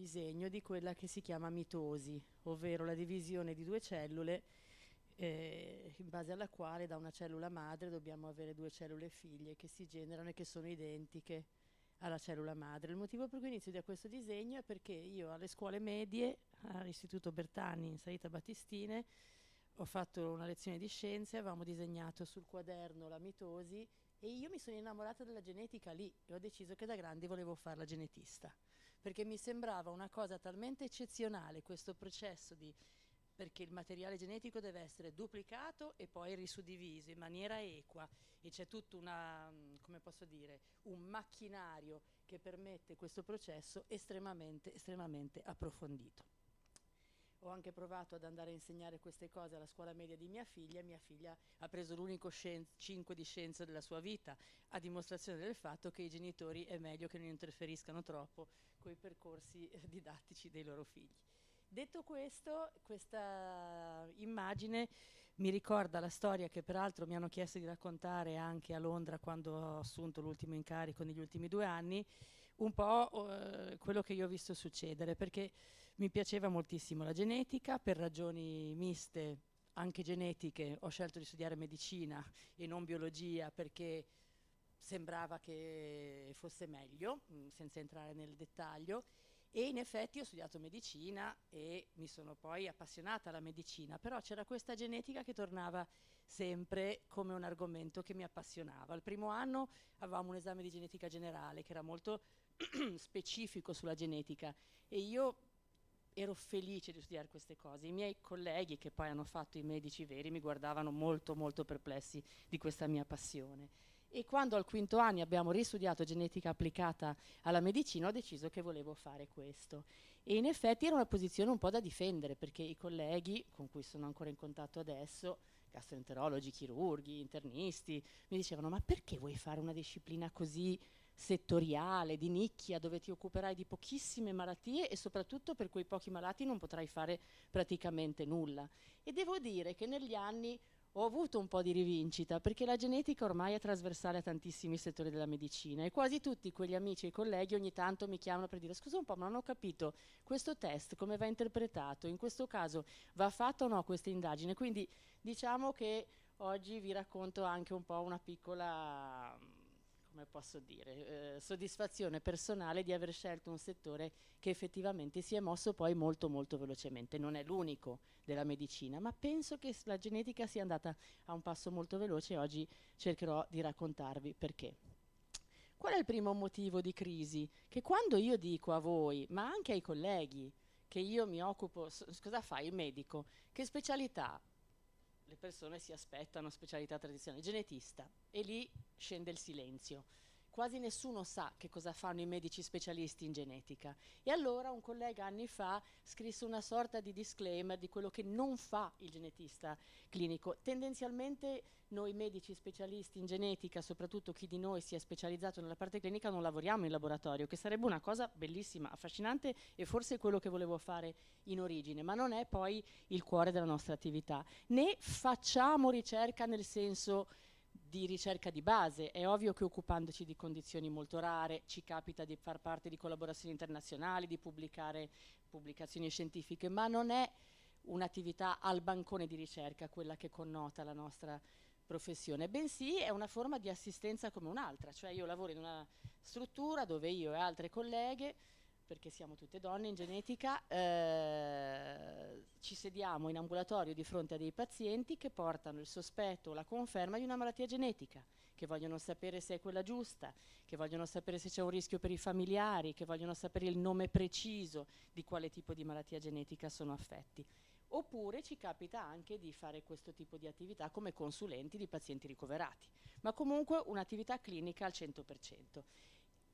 disegno di quella che si chiama mitosi, ovvero la divisione di due cellule in base alla quale da una cellula madre dobbiamo avere due cellule figlie che si generano e che sono identiche alla cellula madre. Il motivo per cui inizio da questo disegno è perché io alle scuole medie, all'Istituto Bertani in Salita Battistine, ho fatto una lezione di scienze, avevamo disegnato sul quaderno la mitosi e io mi sono innamorata della genetica lì e ho deciso che da grande volevo fare la genetista, perché mi sembrava una cosa talmente eccezionale questo processo di perché il materiale genetico deve essere duplicato e poi risuddiviso in maniera equa e c'è tutto una, come posso dire, un macchinario che permette questo processo estremamente approfondito. Ho anche provato ad andare a insegnare queste cose alla scuola media di mia figlia ha preso l'unico 5 di scienza della sua vita, a dimostrazione del fatto che i genitori è meglio che non interferiscano troppo con i percorsi didattici dei loro figli. Detto questo, questa immagine mi ricorda la storia che peraltro mi hanno chiesto di raccontare anche a Londra quando ho assunto l'ultimo incarico negli ultimi 2 anni, un po' quello che io ho visto succedere, perché mi piaceva moltissimo la genetica, per ragioni miste, anche genetiche, ho scelto di studiare medicina e non biologia perché sembrava che fosse meglio, senza entrare nel dettaglio. E in effetti ho studiato medicina e mi sono poi appassionata alla medicina, però c'era questa genetica che tornava sempre come un argomento che mi appassionava. Il primo anno avevamo un esame di genetica generale che era molto specifico sulla genetica e io ero felice di studiare queste cose. I miei colleghi, che poi hanno fatto i medici veri, mi guardavano molto perplessi di questa mia passione. E quando al quinto anno abbiamo ristudiato genetica applicata alla medicina, ho deciso che volevo fare questo. E in effetti era una posizione un po' da difendere, perché i colleghi con cui sono ancora in contatto adesso, gastroenterologi, chirurghi, internisti, mi dicevano: ma perché vuoi fare una disciplina così settoriale, di nicchia, dove ti occuperai di pochissime malattie e soprattutto per quei pochi malati non potrai fare praticamente nulla? E devo dire che negli anni ho avuto un po' di rivincita, perché la genetica ormai è trasversale a tantissimi settori della medicina e quasi tutti quegli amici e colleghi ogni tanto mi chiamano per dire: scusa un po', ma non ho capito, questo test come va interpretato? In questo caso va fatta o no questa indagine? Quindi diciamo che oggi vi racconto anche un po' una piccola, come posso dire, soddisfazione personale di aver scelto un settore che effettivamente si è mosso poi molto velocemente. Non è l'unico della medicina, ma penso che la genetica sia andata a un passo molto veloce e oggi cercherò di raccontarvi perché. Qual è il primo motivo di crisi? Che quando io dico a voi, ma anche ai colleghi, che io mi occupo, cosa fai il medico? Che specialità? Le persone si aspettano specialità tradizionali, genetista, e lì scende il silenzio. Quasi nessuno sa che cosa fanno i medici specialisti in genetica. E allora un collega anni fa scrisse una sorta di disclaimer di quello che non fa il genetista clinico. Tendenzialmente noi medici specialisti in genetica, soprattutto chi di noi si è specializzato nella parte clinica, non lavoriamo in laboratorio, che sarebbe una cosa bellissima, affascinante e forse quello che volevo fare in origine, ma non è poi il cuore della nostra attività. Né facciamo ricerca nel senso di ricerca di base. È ovvio che occupandoci di condizioni molto rare ci capita di far parte di collaborazioni internazionali, di pubblicare pubblicazioni scientifiche, ma non è un'attività al bancone di ricerca quella che connota la nostra professione, bensì è una forma di assistenza come un'altra, cioè io lavoro in una struttura dove io e altre colleghe, perché siamo tutte donne in genetica, ci sediamo in ambulatorio di fronte a dei pazienti che portano il sospetto o la conferma di una malattia genetica, che vogliono sapere se è quella giusta, che vogliono sapere se c'è un rischio per i familiari, che vogliono sapere il nome preciso di quale tipo di malattia genetica sono affetti. Oppure ci capita anche di fare questo tipo di attività come consulenti di pazienti ricoverati, ma comunque un'attività clinica al 100%.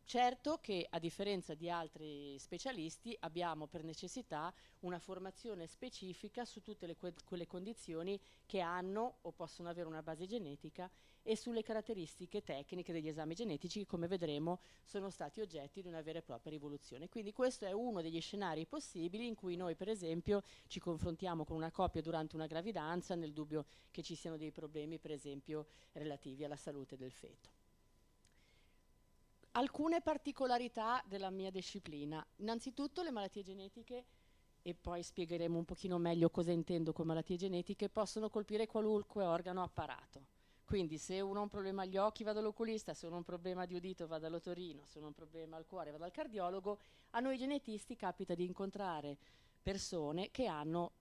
Certo che a differenza di altri specialisti abbiamo per necessità una formazione specifica su tutte quelle condizioni che hanno o possono avere una base genetica e sulle caratteristiche tecniche degli esami genetici che, come vedremo, sono stati oggetti di una vera e propria rivoluzione. Quindi questo è uno degli scenari possibili in cui noi per esempio ci confrontiamo con una coppia durante una gravidanza nel dubbio che ci siano dei problemi per esempio relativi alla salute del feto. Alcune particolarità della mia disciplina. Innanzitutto le malattie genetiche, e poi spiegheremo un pochino meglio cosa intendo con malattie genetiche, possono colpire qualunque organo o apparato. Quindi se uno ha un problema agli occhi va dall'oculista, se uno ha un problema di udito va dall'otorino, se uno ha un problema al cuore va dal cardiologo. A noi genetisti capita di incontrare persone che hanno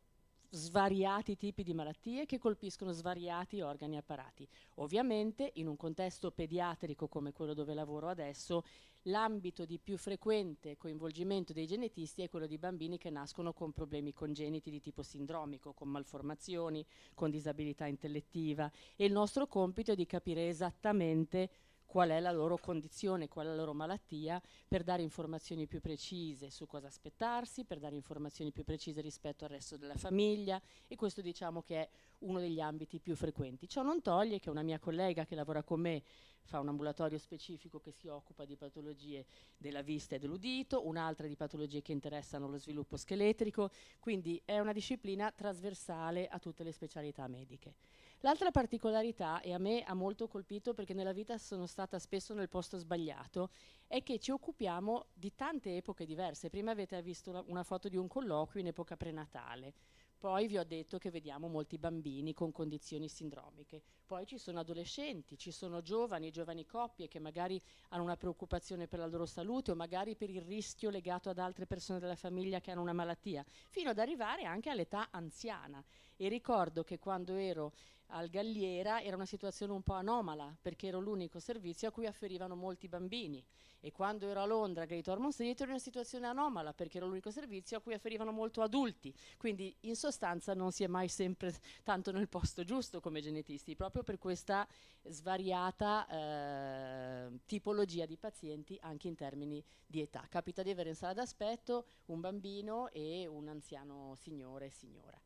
svariati tipi di malattie che colpiscono svariati organi e apparati. Ovviamente in un contesto pediatrico come quello dove lavoro adesso, l'ambito di più frequente coinvolgimento dei genetisti è quello di bambini che nascono con problemi congeniti di tipo sindromico, con malformazioni, con disabilità intellettiva, e il nostro compito è di capire esattamente qual è la loro condizione, qual è la loro malattia, per dare informazioni più precise su cosa aspettarsi, per dare informazioni più precise rispetto al resto della famiglia, e questo diciamo che è uno degli ambiti più frequenti. Ciò non toglie che una mia collega che lavora con me fa un ambulatorio specifico che si occupa di patologie della vista e dell'udito, un'altra di patologie che interessano lo sviluppo scheletrico, quindi è una disciplina trasversale a tutte le specialità mediche. L'altra particolarità, e a me ha molto colpito perché nella vita sono stata spesso nel posto sbagliato, è che ci occupiamo di tante epoche diverse. Prima avete visto una foto di un colloquio in epoca prenatale, poi vi ho detto che vediamo molti bambini con condizioni sindromiche, poi ci sono adolescenti, ci sono giovani coppie che magari hanno una preoccupazione per la loro salute o magari per il rischio legato ad altre persone della famiglia che hanno una malattia, fino ad arrivare anche all'età anziana. E ricordo che quando ero al Galliera era una situazione un po' anomala perché ero l'unico servizio a cui afferivano molti bambini, e quando ero a Londra a Great Ormond Street era una situazione anomala perché ero l'unico servizio a cui afferivano molto adulti. Quindi in sostanza non si è mai sempre tanto nel posto giusto come genetisti, proprio per questa svariata tipologia di pazienti anche in termini di età. Capita di avere in sala d'aspetto un bambino e un anziano signore e signora.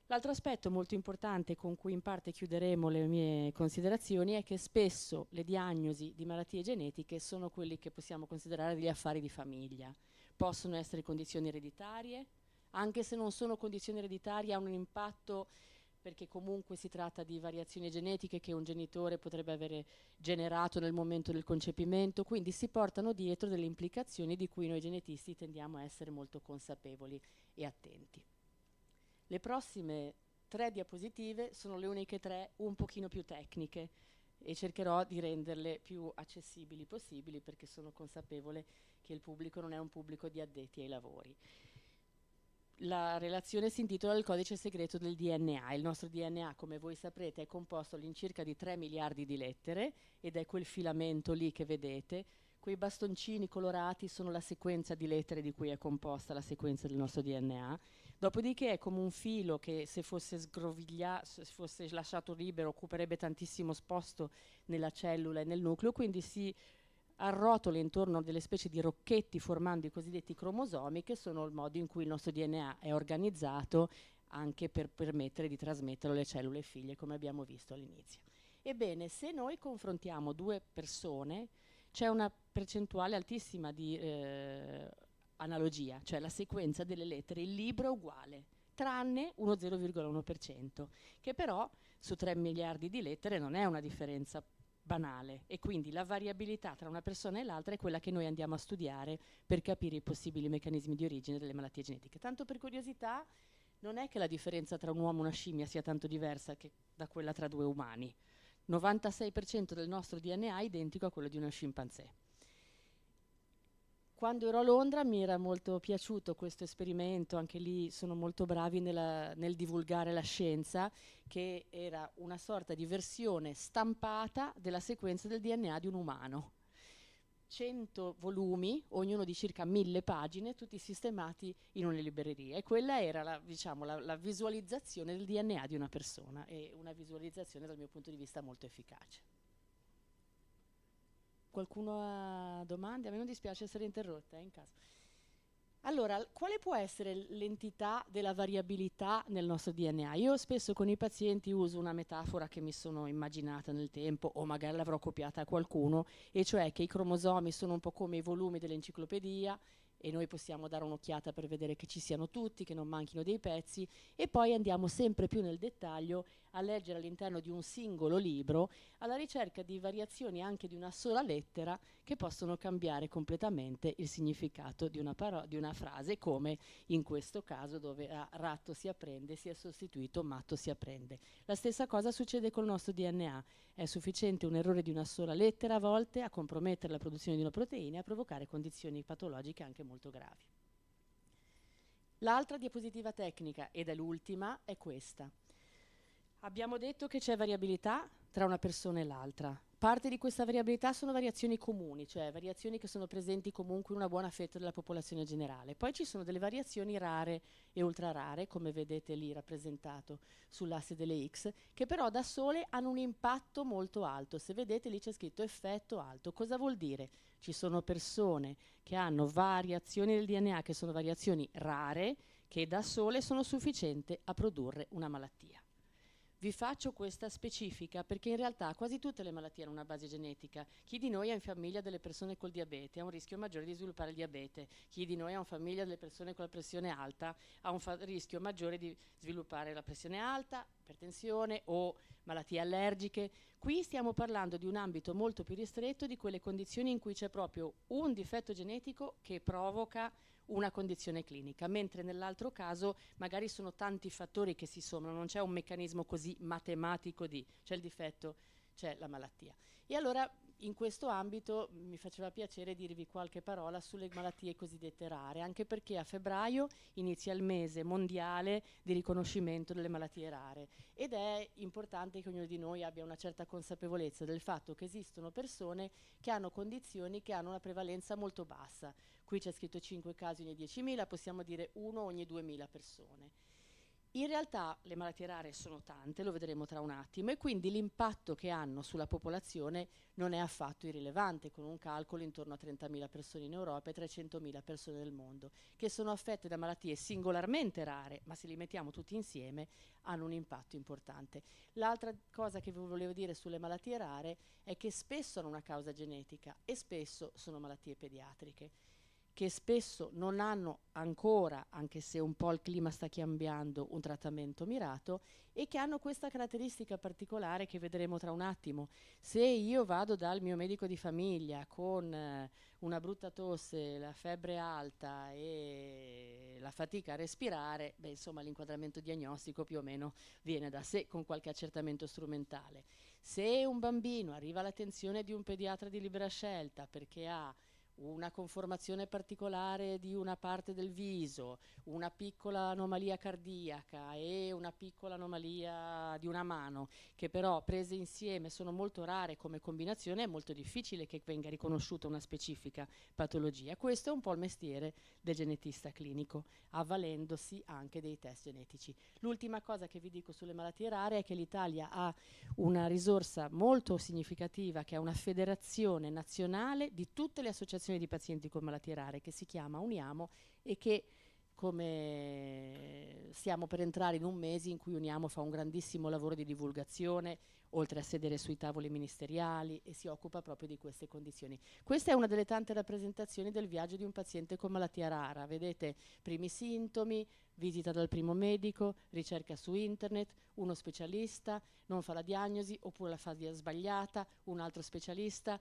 L'altro aspetto molto importante con cui in parte chiuderemo le mie considerazioni è che spesso le diagnosi di malattie genetiche sono quelli che possiamo considerare degli affari di famiglia. Possono essere condizioni ereditarie, anche se non sono condizioni ereditarie hanno un impatto perché comunque si tratta di variazioni genetiche che un genitore potrebbe avere generato nel momento del concepimento, quindi si portano dietro delle implicazioni di cui noi genetisti tendiamo a essere molto consapevoli e attenti. Le prossime 3 diapositive sono le uniche 3 un pochino più tecniche e cercherò di renderle più accessibili possibili perché sono consapevole che il pubblico non è un pubblico di addetti ai lavori. La relazione si intitola Il codice segreto del DNA. Il nostro DNA, come voi saprete, è composto all'incirca di 3 miliardi di lettere ed è quel filamento lì che vedete. Quei bastoncini colorati sono la sequenza di lettere di cui è composta la sequenza del nostro DNA. Dopodiché è come un filo che se fosse se fosse lasciato libero occuperebbe tantissimo spazio nella cellula e nel nucleo, quindi si arrotola intorno a delle specie di rocchetti formando i cosiddetti cromosomi, che sono il modo in cui il nostro DNA è organizzato anche per permettere di trasmetterlo alle cellule figlie, come abbiamo visto all'inizio. Ebbene, se noi confrontiamo 2 persone, c'è una percentuale altissima di analogia, cioè la sequenza delle lettere, il libro è uguale, tranne uno 0,1%, che però su 3 miliardi di lettere non è una differenza banale, e quindi la variabilità tra una persona e l'altra è quella che noi andiamo a studiare per capire i possibili meccanismi di origine delle malattie genetiche. Tanto per curiosità, non è che la differenza tra un uomo e una scimmia sia tanto diversa che da quella tra 2 umani. 96% del nostro DNA è identico a quello di uno scimpanzé. Quando ero a Londra mi era molto piaciuto questo esperimento, anche lì sono molto bravi nel divulgare la scienza, che era una sorta di versione stampata della sequenza del DNA di un umano. 100 volumi, ognuno di circa 1000 pagine, tutti sistemati in una libreria, e quella era la visualizzazione del DNA di una persona, e una visualizzazione dal mio punto di vista molto efficace. Qualcuno ha domande? A me non dispiace essere interrotta, in caso. Allora, quale può essere l'entità della variabilità nel nostro DNA? Io spesso con i pazienti uso una metafora che mi sono immaginata nel tempo, o magari l'avrò copiata a qualcuno, e cioè che i cromosomi sono un po' come i volumi dell'enciclopedia, e noi possiamo dare un'occhiata per vedere che ci siano tutti, che non manchino dei pezzi, e poi andiamo sempre più nel dettaglio a leggere all'interno di un singolo libro, alla ricerca di variazioni anche di una sola lettera che possono cambiare completamente il significato di una frase, come in questo caso dove a ratto si apprende si è sostituito matto si apprende. La stessa cosa succede col nostro DNA. È sufficiente un errore di una sola lettera a volte a compromettere la produzione di una proteina e a provocare condizioni patologiche anche molto gravi. L'altra diapositiva tecnica, ed è l'ultima, è questa. Abbiamo detto che c'è variabilità tra una persona e l'altra. Parte di questa variabilità sono variazioni comuni, cioè variazioni che sono presenti comunque in una buona fetta della popolazione generale. Poi ci sono delle variazioni rare e ultra rare, come vedete lì rappresentato sull'asse delle X, che però da sole hanno un impatto molto alto. Se vedete lì c'è scritto effetto alto. Cosa vuol dire? Ci sono persone che hanno variazioni del DNA, che sono variazioni rare, che da sole sono sufficienti a produrre una malattia. Vi faccio questa specifica perché in realtà quasi tutte le malattie hanno una base genetica. Chi di noi ha in famiglia delle persone col diabete ha un rischio maggiore di sviluppare il diabete. Chi di noi ha in famiglia delle persone con la pressione alta ha un rischio maggiore di sviluppare la pressione alta, ipertensione o malattie allergiche. Qui stiamo parlando di un ambito molto più ristretto di quelle condizioni in cui c'è proprio un difetto genetico che provoca una condizione clinica, mentre nell'altro caso magari sono tanti fattori che si sommano, non c'è un meccanismo così matematico di c'è il difetto, c'è la malattia. E allora in questo ambito mi faceva piacere dirvi qualche parola sulle malattie cosiddette rare, anche perché a febbraio inizia il mese mondiale di riconoscimento delle malattie rare ed è importante che ognuno di noi abbia una certa consapevolezza del fatto che esistono persone che hanno condizioni che hanno una prevalenza molto bassa. Qui c'è scritto 5 casi ogni 10.000, possiamo dire 1 ogni 2.000 persone. In realtà le malattie rare sono tante, lo vedremo tra un attimo, e quindi l'impatto che hanno sulla popolazione non è affatto irrilevante, con un calcolo intorno a 30.000 persone in Europa e 300.000 persone nel mondo, che sono affette da malattie singolarmente rare, ma se li mettiamo tutti insieme hanno un impatto importante. L'altra cosa che vi volevo dire sulle malattie rare è che spesso hanno una causa genetica e spesso sono malattie pediatriche, che spesso non hanno ancora, anche se un po' il clima sta cambiando, un trattamento mirato e che hanno questa caratteristica particolare che vedremo tra un attimo. Se io vado dal mio medico di famiglia con una brutta tosse, la febbre alta e la fatica a respirare, beh, insomma l'inquadramento diagnostico più o meno viene da sé con qualche accertamento strumentale. Se un bambino arriva all'attenzione di un pediatra di libera scelta perché ha una conformazione particolare di una parte del viso, una piccola anomalia cardiaca e una piccola anomalia di una mano, che però prese insieme sono molto rare come combinazione, è molto difficile che venga riconosciuta una specifica patologia. Questo è un po' il mestiere del genetista clinico, avvalendosi anche dei test genetici. L'ultima cosa che vi dico sulle malattie rare è che l'Italia ha una risorsa molto significativa, che è una federazione nazionale di tutte le associazioni di pazienti con malattie rare, che si chiama Uniamo e che, come stiamo per entrare in un mese in cui Uniamo fa un grandissimo lavoro di divulgazione, oltre a sedere sui tavoli ministeriali, e si occupa proprio di queste condizioni. Questa è una delle tante rappresentazioni del viaggio di un paziente con malattia rara. Vedete, primi sintomi, visita dal primo medico, ricerca su internet, uno specialista, non fa la diagnosi oppure la fa sbagliata, un altro specialista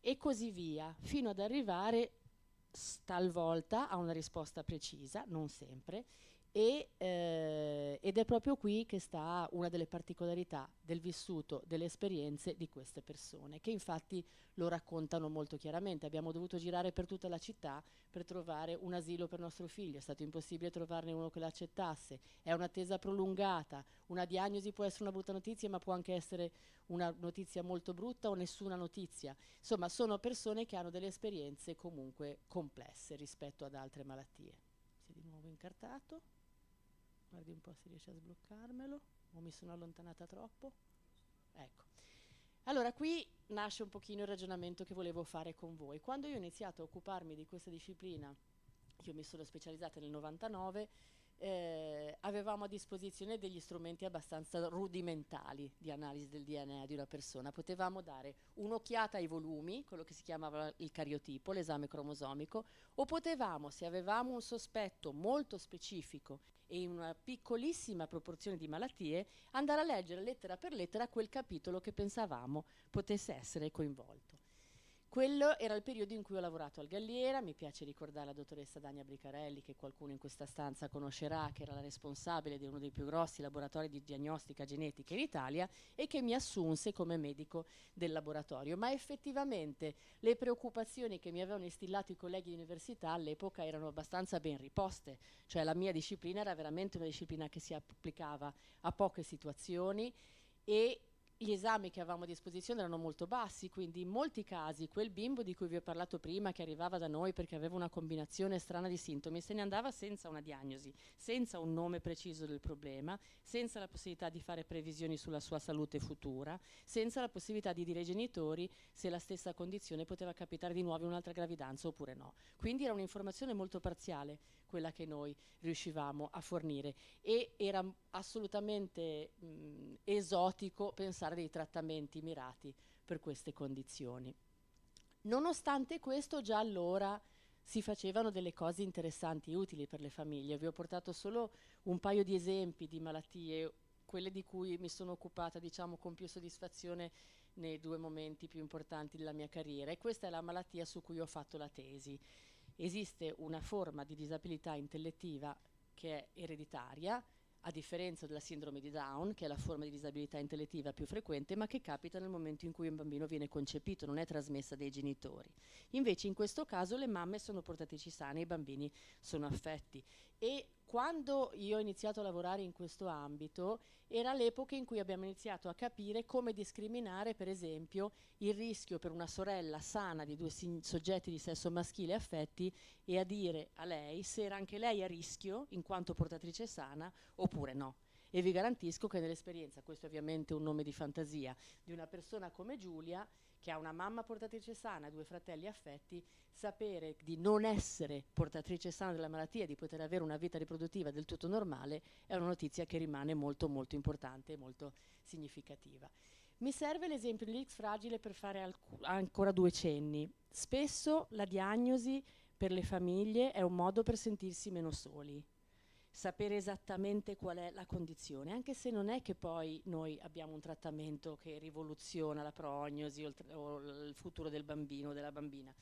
e così via, fino ad arrivare talvolta a una risposta precisa, non sempre, ed è proprio qui che sta una delle particolarità del vissuto, delle esperienze di queste persone, che infatti lo raccontano molto chiaramente. Abbiamo dovuto girare per tutta la città per trovare un asilo per nostro figlio, è stato impossibile trovarne uno che l'accettasse, è un'attesa prolungata, una diagnosi può essere una brutta notizia, ma può anche essere una notizia molto brutta o nessuna notizia. Insomma, sono persone che hanno delle esperienze comunque complesse rispetto ad altre malattie. Si è di nuovo incartato. Guardi un po' se riesce a sbloccarmelo, o mi sono allontanata troppo. Ecco. Allora, qui nasce un pochino il ragionamento che volevo fare con voi. Quando io ho iniziato a occuparmi di questa disciplina, io mi sono specializzata nel 99, avevamo a disposizione degli strumenti abbastanza rudimentali di analisi del DNA di una persona. Potevamo dare un'occhiata ai volumi, quello che si chiamava il cariotipo, l'esame cromosomico, o potevamo, se avevamo un sospetto molto specifico e in una piccolissima proporzione di malattie andare a leggere lettera per lettera quel capitolo che pensavamo potesse essere coinvolto. Quello era il periodo in cui ho lavorato al Galliera. Mi piace ricordare la dottoressa Dania Bricarelli, che qualcuno in questa stanza conoscerà, che era la responsabile di uno dei più grossi laboratori di diagnostica genetica in Italia e che mi assunse come medico del laboratorio. Ma effettivamente le preoccupazioni che mi avevano instillato i colleghi di università all'epoca erano abbastanza ben riposte, cioè la mia disciplina era veramente una disciplina che si applicava a poche situazioni e gli esami che avevamo a disposizione erano molto bassi, quindi in molti casi quel bimbo di cui vi ho parlato prima, che arrivava da noi perché aveva una combinazione strana di sintomi, se ne andava senza una diagnosi, senza un nome preciso del problema, senza la possibilità di fare previsioni sulla sua salute futura, senza la possibilità di dire ai genitori se la stessa condizione poteva capitare di nuovo in un'altra gravidanza oppure no. Quindi era un'informazione molto parziale quella che noi riuscivamo a fornire e era assolutamente esotico pensare dei trattamenti mirati per queste condizioni. Nonostante questo, già allora si facevano delle cose interessanti e utili per le famiglie. Vi ho portato solo un paio di esempi di malattie, quelle di cui mi sono occupata, diciamo, con più soddisfazione nei 2 momenti più importanti della mia carriera, e questa è la malattia su cui ho fatto la tesi. Esiste una forma di disabilità intellettiva che è ereditaria, a differenza della sindrome di Down, che è la forma di disabilità intellettiva più frequente, ma che capita nel momento in cui un bambino viene concepito, non è trasmessa dai genitori. Invece in questo caso le mamme sono portatrici sane, i bambini sono affetti. E quando io ho iniziato a lavorare in questo ambito era l'epoca in cui abbiamo iniziato a capire come discriminare, per esempio, il rischio per una sorella sana di 2 soggetti di sesso maschile affetti e a dire a lei se era anche lei a rischio in quanto portatrice sana oppure no. E vi garantisco che nell'esperienza, questo è ovviamente un nome di fantasia, di una persona come Giulia, che ha una mamma portatrice sana e 2 fratelli affetti, sapere di non essere portatrice sana della malattia e di poter avere una vita riproduttiva del tutto normale è una notizia che rimane molto molto importante e molto significativa. Mi serve l'esempio dell'X fragile per fare ancora 2 cenni. Spesso la diagnosi per le famiglie è un modo per sentirsi meno soli, sapere esattamente qual è la condizione, anche se non è che poi noi abbiamo un trattamento che rivoluziona la prognosi o il futuro del bambino o della bambina,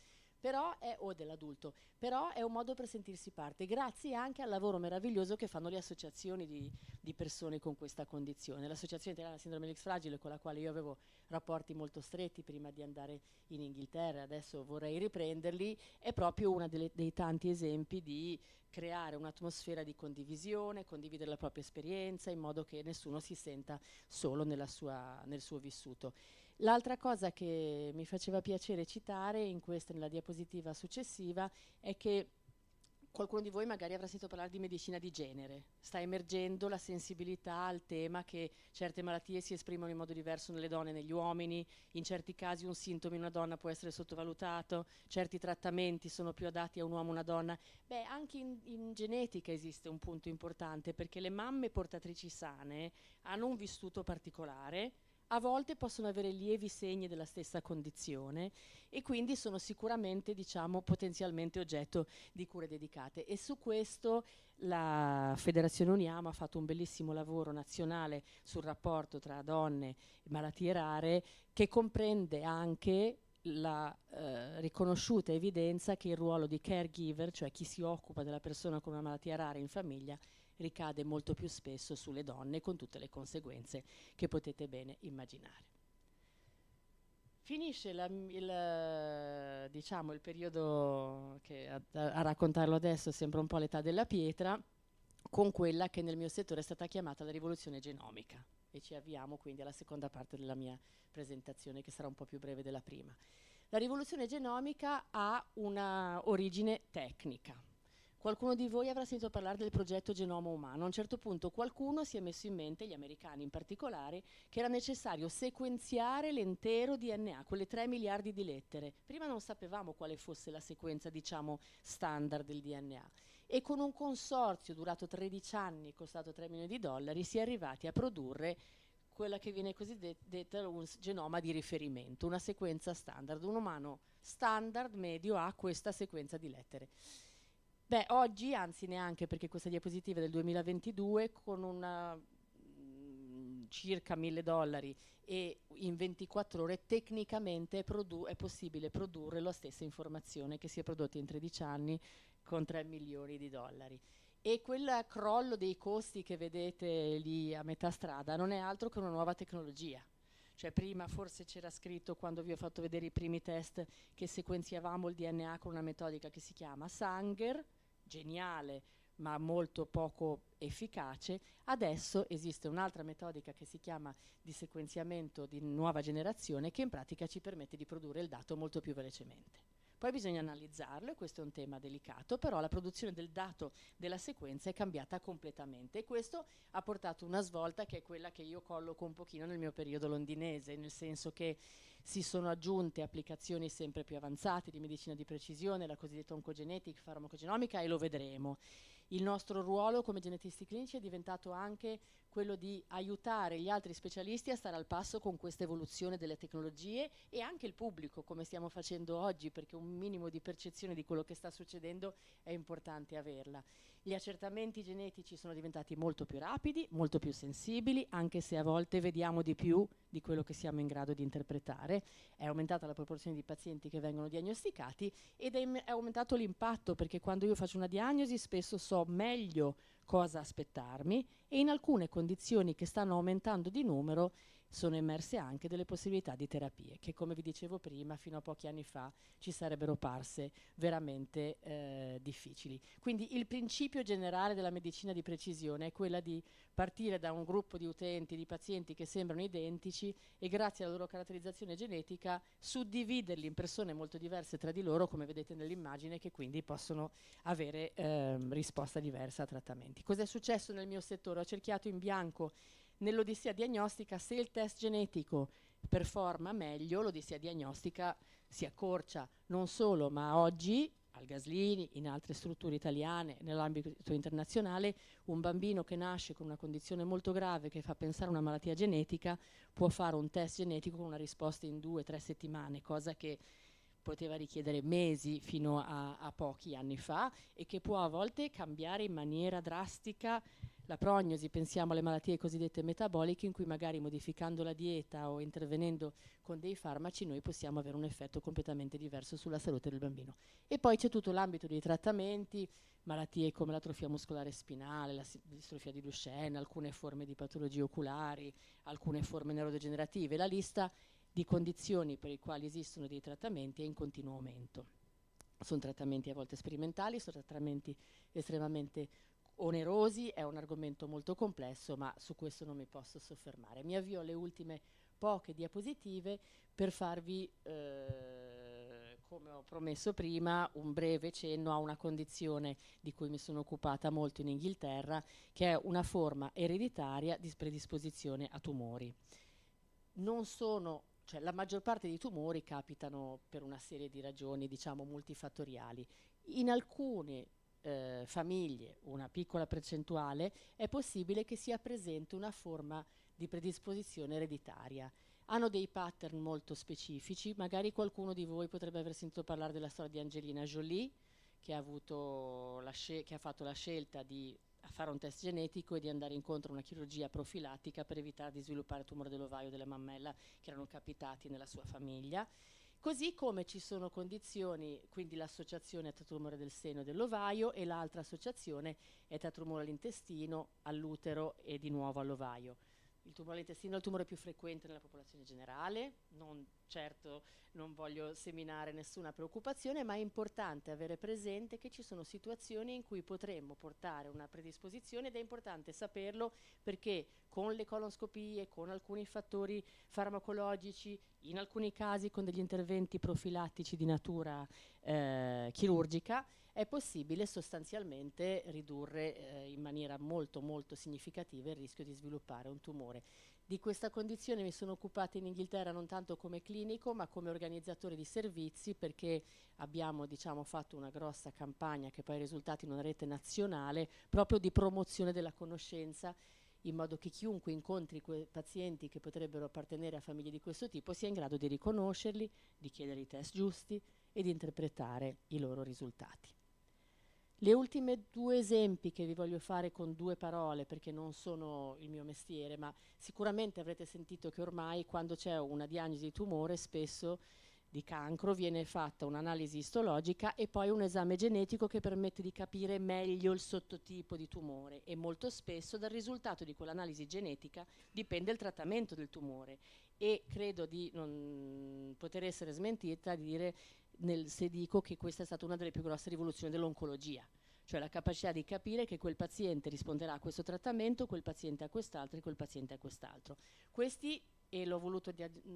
o dell'adulto, però è un modo per sentirsi parte, grazie anche al lavoro meraviglioso che fanno le associazioni di persone con questa condizione. L'Associazione Italiana Sindrome dell'X fragile, con la quale io avevo rapporti molto stretti prima di andare in Inghilterra, adesso vorrei riprenderli, è proprio uno dei tanti esempi di creare un'atmosfera di condivisione, condividere la propria esperienza in modo che nessuno si senta solo nel suo vissuto. L'altra cosa che mi faceva piacere citare nella diapositiva successiva è che qualcuno di voi magari avrà sentito parlare di medicina di genere. Sta emergendo la sensibilità al tema che certe malattie si esprimono in modo diverso nelle donne e negli uomini, in certi casi un sintomo in una donna può essere sottovalutato, certi trattamenti sono più adatti a un uomo o una donna. Beh, anche in genetica esiste un punto importante, perché le mamme portatrici sane hanno un vissuto particolare, a volte possono avere lievi segni della stessa condizione e quindi sono sicuramente, diciamo, potenzialmente oggetto di cure dedicate. E su questo la Federazione Uniamo ha fatto un bellissimo lavoro nazionale sul rapporto tra donne e malattie rare, che comprende anche la riconosciuta evidenza che il ruolo di caregiver, cioè chi si occupa della persona con una malattia rara in famiglia, ricade molto più spesso sulle donne, con tutte le conseguenze che potete bene immaginare. Finisce diciamo, il periodo che a raccontarlo adesso sembra un po' l'età della pietra, con quella che nel mio settore è stata chiamata la rivoluzione genomica, e ci avviamo quindi alla seconda parte della mia presentazione, che sarà un po' più breve della prima. La rivoluzione genomica ha una origine tecnica. Qualcuno di voi avrà sentito parlare del progetto Genoma Umano. A un certo punto qualcuno si è messo in mente, gli americani in particolare, che era necessario sequenziare l'intero DNA, quelle 3 miliardi di lettere. Prima non sapevamo quale fosse la sequenza, diciamo, standard del DNA. E con un consorzio durato 13 anni, costato $3 milioni, si è arrivati a produrre quella che viene cosiddetta un genoma di riferimento, una sequenza standard. Un umano standard medio ha questa sequenza di lettere. Beh, oggi, anzi neanche, perché questa diapositiva è del 2022, con una circa $1.000 e in 24 ore tecnicamente è possibile produrre la stessa informazione che si è prodotta in 13 anni con $3 milioni. E quel crollo dei costi che vedete lì a metà strada non è altro che una nuova tecnologia. Cioè prima forse c'era scritto, quando vi ho fatto vedere i primi test, che sequenziavamo il DNA con una metodica che si chiama Sanger, geniale ma molto poco efficace. Adesso esiste un'altra metodica che si chiama di sequenziamento di nuova generazione, che in pratica ci permette di produrre il dato molto più velocemente. Poi bisogna analizzarlo, e questo è un tema delicato, però la produzione del dato della sequenza è cambiata completamente, e questo ha portato una svolta che è quella che io colloco un pochino nel mio periodo londinese, nel senso che si sono aggiunte applicazioni sempre più avanzate di medicina di precisione, la cosiddetta oncogenetica, farmacogenomica, e lo vedremo. Il nostro ruolo come genetisti clinici è diventato anche quello di aiutare gli altri specialisti a stare al passo con questa evoluzione delle tecnologie, e anche il pubblico, come stiamo facendo oggi, perché un minimo di percezione di quello che sta succedendo è importante averla. Gli accertamenti genetici sono diventati molto più rapidi, molto più sensibili, anche se a volte vediamo di più di quello che siamo in grado di interpretare. È aumentata la proporzione di pazienti che vengono diagnosticati, ed è aumentato l'impatto, perché quando io faccio una diagnosi spesso so meglio cosa aspettarmi, e in alcune condizioni che stanno aumentando di numero sono emerse anche delle possibilità di terapie che, come vi dicevo prima, fino a pochi anni fa ci sarebbero parse veramente difficili. Quindi il principio generale della medicina di precisione è quella di partire da un gruppo di utenti, di pazienti che sembrano identici, e grazie alla loro caratterizzazione genetica suddividerli in persone molto diverse tra di loro, come vedete nell'immagine, che quindi possono avere risposta diversa a trattamenti. Cos'è successo nel mio settore? Ho cerchiato in bianco nell'odissea diagnostica: se il test genetico performa meglio, l'odissea diagnostica si accorcia. Non solo, ma oggi al Gaslini, in altre strutture italiane, nell'ambito internazionale, un bambino che nasce con una condizione molto grave che fa pensare a una malattia genetica può fare un test genetico con una risposta in 2-3 settimane, cosa che poteva richiedere mesi fino a pochi anni fa, e che può a volte cambiare in maniera drastica la prognosi. Pensiamo alle malattie cosiddette metaboliche, in cui magari modificando la dieta o intervenendo con dei farmaci noi possiamo avere un effetto completamente diverso sulla salute del bambino. E poi c'è tutto l'ambito dei trattamenti, malattie come l'atrofia muscolare spinale, la distrofia di Duchenne, alcune forme di patologie oculari, alcune forme neurodegenerative. La lista di condizioni per i quali esistono dei trattamenti è in continuo aumento. Sono trattamenti a volte sperimentali, sono trattamenti estremamente onerosi, è un argomento molto complesso, ma su questo non mi posso soffermare. Mi avvio alle ultime poche diapositive per farvi, come ho promesso prima, un breve cenno a una condizione di cui mi sono occupata molto in Inghilterra, che è una forma ereditaria di predisposizione a tumori. Cioè, la maggior parte dei tumori capitano per una serie di ragioni, diciamo, multifattoriali. In alcune famiglie, una piccola percentuale, è possibile che sia presente una forma di predisposizione ereditaria. Hanno dei pattern molto specifici. Magari qualcuno di voi potrebbe aver sentito parlare della storia di Angelina Jolie, che ha fatto la scelta di fare un test genetico e di andare incontro a una chirurgia profilattica per evitare di sviluppare tumore dell'ovaio o della mammella che erano capitati nella sua famiglia. Così come ci sono condizioni, quindi l'associazione tra tumore del seno e dell'ovaio, e l'altra associazione è tra tumore all'intestino, all'utero e di nuovo all'ovaio. Il tumore all'intestino è il tumore più frequente nella popolazione generale, non voglio seminare nessuna preoccupazione, ma è importante avere presente che ci sono situazioni in cui potremmo portare una predisposizione, ed è importante saperlo, perché con le colonscopie, con alcuni fattori farmacologici, in alcuni casi con degli interventi profilattici di natura chirurgica, è possibile sostanzialmente ridurre in maniera molto molto significativa il rischio di sviluppare un tumore. Di questa condizione mi sono occupata in Inghilterra non tanto come clinico ma come organizzatore di servizi, perché abbiamo, diciamo, fatto una grossa campagna che poi è risultata in una rete nazionale proprio di promozione della conoscenza, in modo che chiunque incontri quei pazienti che potrebbero appartenere a famiglie di questo tipo sia in grado di riconoscerli, di chiedere i test giusti e di interpretare i loro risultati. Le ultime due esempi che vi voglio fare con due parole, perché non sono il mio mestiere, ma sicuramente avrete sentito che ormai quando c'è una diagnosi di tumore, spesso di cancro, viene fatta un'analisi istologica e poi un esame genetico che permette di capire meglio il sottotipo di tumore, e molto spesso dal risultato di quell'analisi genetica dipende il trattamento del tumore, e credo di non poter essere smentita di dire se dico che questa è stata una delle più grosse rivoluzioni dell'oncologia, cioè la capacità di capire che quel paziente risponderà a questo trattamento, quel paziente a quest'altro e quel paziente a quest'altro. Questi, e l'ho voluto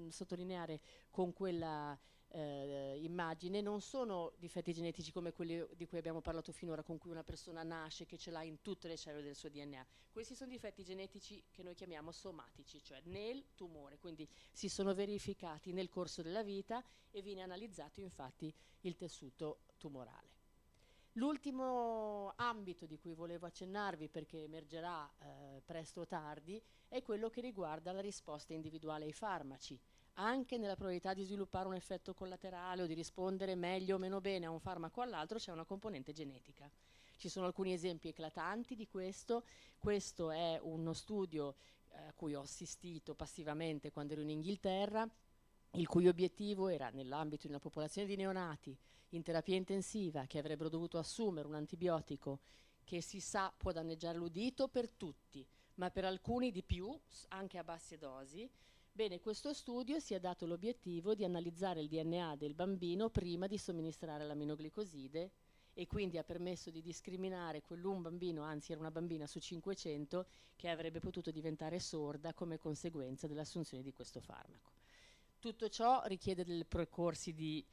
sottolineare con quella immagine, non sono difetti genetici come quelli di cui abbiamo parlato finora, con cui una persona nasce che ce l'ha in tutte le cellule del suo DNA. Questi sono difetti genetici che noi chiamiamo somatici, cioè nel tumore, quindi si sono verificati nel corso della vita e viene analizzato infatti il tessuto tumorale. L'ultimo ambito di cui volevo accennarvi, perché emergerà presto o tardi, è quello che riguarda la risposta individuale ai farmaci. Anche nella probabilità di sviluppare un effetto collaterale o di rispondere meglio o meno bene a un farmaco o all'altro c'è una componente genetica. Ci sono alcuni esempi eclatanti di questo. Questo è uno studio a cui ho assistito passivamente quando ero in Inghilterra, il cui obiettivo era, nell'ambito di una popolazione di neonati in terapia intensiva che avrebbero dovuto assumere un antibiotico che si sa può danneggiare l'udito per tutti, ma per alcuni di più, anche a basse dosi. Bene, questo studio si è dato l'obiettivo di analizzare il DNA del bambino prima di somministrare l'aminoglicoside, e quindi ha permesso di discriminare quell'un bambino, anzi era una bambina su 500, che avrebbe potuto diventare sorda come conseguenza dell'assunzione di questo farmaco. Tutto ciò richiede dei percorsi di...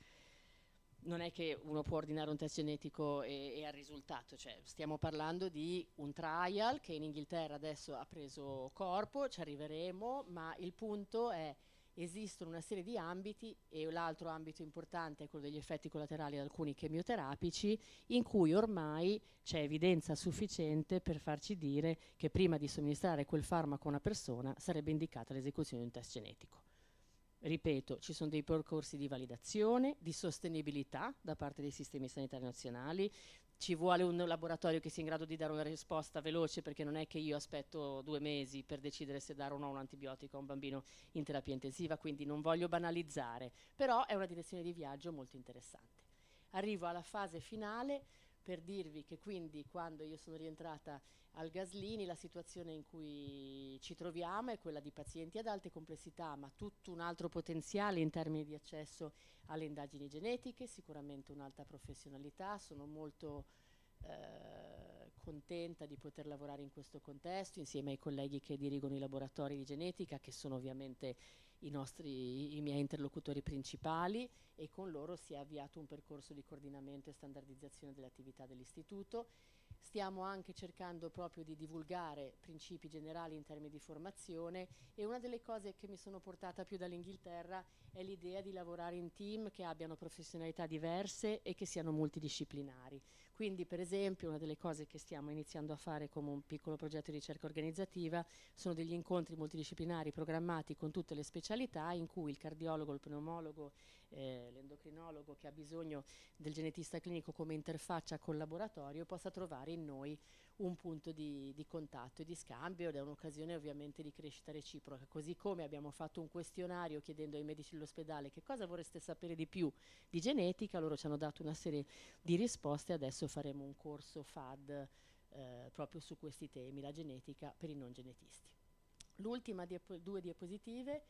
Non è che uno può ordinare un test genetico e al risultato, cioè stiamo parlando di un trial che in Inghilterra adesso ha preso corpo, ci arriveremo, ma il punto è: esistono una serie di ambiti, e l'altro ambito importante è quello degli effetti collaterali di alcuni chemioterapici, in cui ormai c'è evidenza sufficiente per farci dire che prima di somministrare quel farmaco a una persona sarebbe indicata l'esecuzione di un test genetico. Ripeto, ci sono dei percorsi di validazione, di sostenibilità da parte dei sistemi sanitari nazionali, ci vuole un laboratorio che sia in grado di dare una risposta veloce, perché non è che io aspetto 2 mesi per decidere se dare o no un antibiotico a un bambino in terapia intensiva, quindi non voglio banalizzare, però è una direzione di viaggio molto interessante. Arrivo alla fase finale per dirvi che quindi quando io sono rientrata al Gaslini la situazione in cui ci troviamo è quella di pazienti ad alte complessità, ma tutto un altro potenziale in termini di accesso alle indagini genetiche, sicuramente un'alta professionalità. Sono molto contenta di poter lavorare in questo contesto insieme ai colleghi che dirigono i laboratori di genetica, che sono ovviamente i miei interlocutori principali, e con loro si è avviato un percorso di coordinamento e standardizzazione delle attività dell'istituto. Stiamo anche cercando proprio di divulgare principi generali in termini di formazione, e una delle cose che mi sono portata più dall'Inghilterra è l'idea di lavorare in team che abbiano professionalità diverse e che siano multidisciplinari. Quindi, per esempio, una delle cose che stiamo iniziando a fare come un piccolo progetto di ricerca organizzativa sono degli incontri multidisciplinari programmati con tutte le specialità, in cui il cardiologo, il pneumologo, l'endocrinologo che ha bisogno del genetista clinico come interfaccia col laboratorio possa trovare in noi un punto di contatto e di scambio, ed è un'occasione ovviamente di crescita reciproca. Così come abbiamo fatto un questionario chiedendo ai medici dell'ospedale che cosa vorreste sapere di più di genetica, loro ci hanno dato una serie di risposte. Adesso faremo un corso FAD proprio su questi temi, la genetica per i non genetisti. L'ultima due diapositive.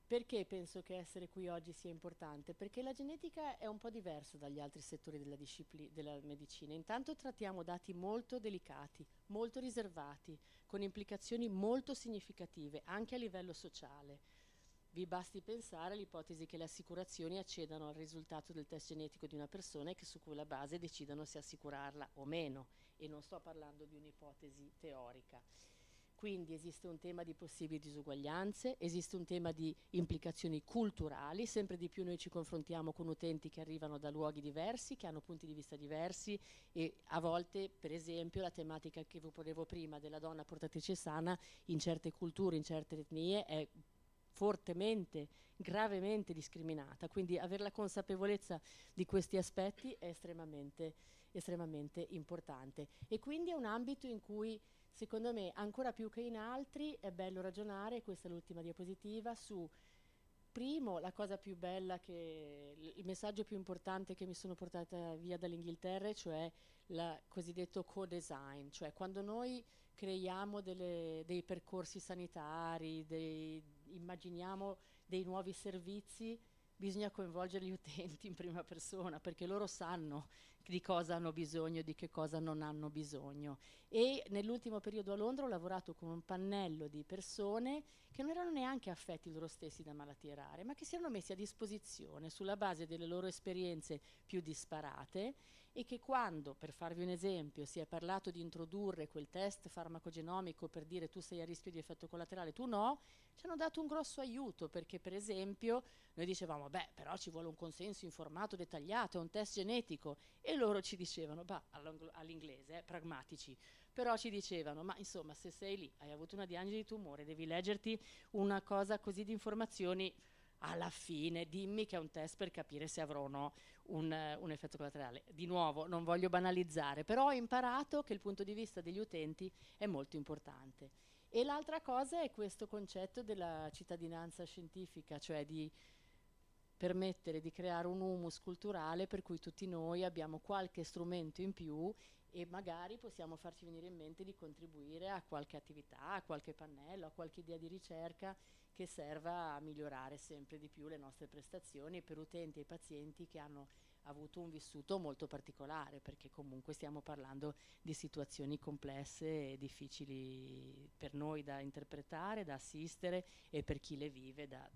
Perché penso che essere qui oggi sia importante? Perché la genetica è un po' diversa dagli altri settori della medicina. Intanto trattiamo dati molto delicati, molto riservati, con implicazioni molto significative, anche a livello sociale. Vi basti pensare all'ipotesi che le assicurazioni accedano al risultato del test genetico di una persona e che su quella base decidano se assicurarla o meno, e non sto parlando di un'ipotesi teorica. Quindi esiste un tema di possibili disuguaglianze, esiste un tema di implicazioni culturali, sempre di più noi ci confrontiamo con utenti che arrivano da luoghi diversi, che hanno punti di vista diversi, e a volte, per esempio, la tematica che vi ponevo prima della donna portatrice sana in certe culture, in certe etnie è fortemente, gravemente discriminata, quindi avere la consapevolezza di questi aspetti è estremamente importante. E quindi è un ambito in cui, secondo me, ancora più che in altri, è bello ragionare, questa è l'ultima diapositiva, su, primo, la cosa più bella, il messaggio più importante che mi sono portata via dall'Inghilterra, cioè il cosiddetto co-design, cioè quando noi creiamo dei percorsi sanitari, immaginiamo dei nuovi servizi, bisogna coinvolgere gli utenti in prima persona, perché loro sanno di cosa hanno bisogno, di che cosa non hanno bisogno. E nell'ultimo periodo a Londra ho lavorato con un pannello di persone che non erano neanche affetti loro stessi da malattie rare, ma che si erano messi a disposizione sulla base delle loro esperienze più disparate, e che quando, per farvi un esempio, si è parlato di introdurre quel test farmacogenomico per dire tu sei a rischio di effetto collaterale, tu no, ci hanno dato un grosso aiuto, perché per esempio noi dicevamo, beh, però ci vuole un consenso informato, dettagliato, è un test genetico, e loro ci dicevano, bah, all'inglese, pragmatici, però ci dicevano, ma insomma, se sei lì, hai avuto una diagnosi di tumore, devi leggerti una cosa così di informazioni, alla fine dimmi che è un test per capire se avrò o no un effetto collaterale. Di nuovo, non voglio banalizzare, però ho imparato che il punto di vista degli utenti è molto importante. E l'altra cosa è questo concetto della cittadinanza scientifica, cioè di permettere di creare un humus culturale per cui tutti noi abbiamo qualche strumento in più e magari possiamo farci venire in mente di contribuire a qualche attività, a qualche pannello, a qualche idea di ricerca che serva a migliorare sempre di più le nostre prestazioni per utenti e pazienti che hanno avuto un vissuto molto particolare, perché comunque stiamo parlando di situazioni complesse e difficili per noi da interpretare, da assistere, e per chi le vive da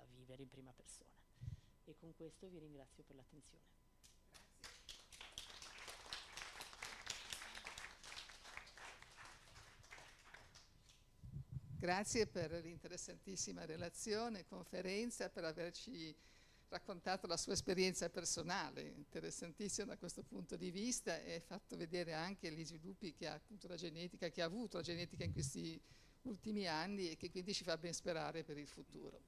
vivere in prima persona. E con questo vi ringrazio per l'attenzione. Grazie per l'interessantissima relazione, conferenza, per averci raccontato la sua esperienza personale, interessantissima da questo punto di vista, e fatto vedere anche gli sviluppi che ha appunto la genetica, che ha avuto la genetica in questi ultimi anni, e che quindi ci fa ben sperare per il futuro.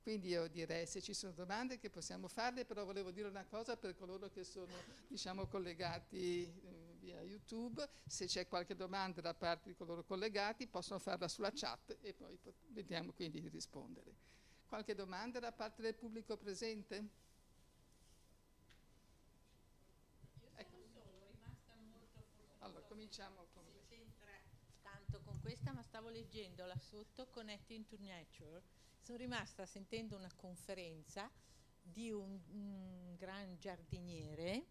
Quindi io direi, se ci sono domande, che possiamo farle, però volevo dire una cosa per coloro che sono, diciamo, collegati via YouTube: se c'è qualche domanda da parte di coloro collegati possono farla sulla chat e poi vediamo quindi di rispondere. Qualche domanda da parte del pubblico presente? Ecco. Sono rimasta molto, forse Allora, cominciamo con... si c'entra tanto con questa, ma stavo leggendo là sotto Connecting to Nature. Sono rimasta sentendo una conferenza di un gran giardiniere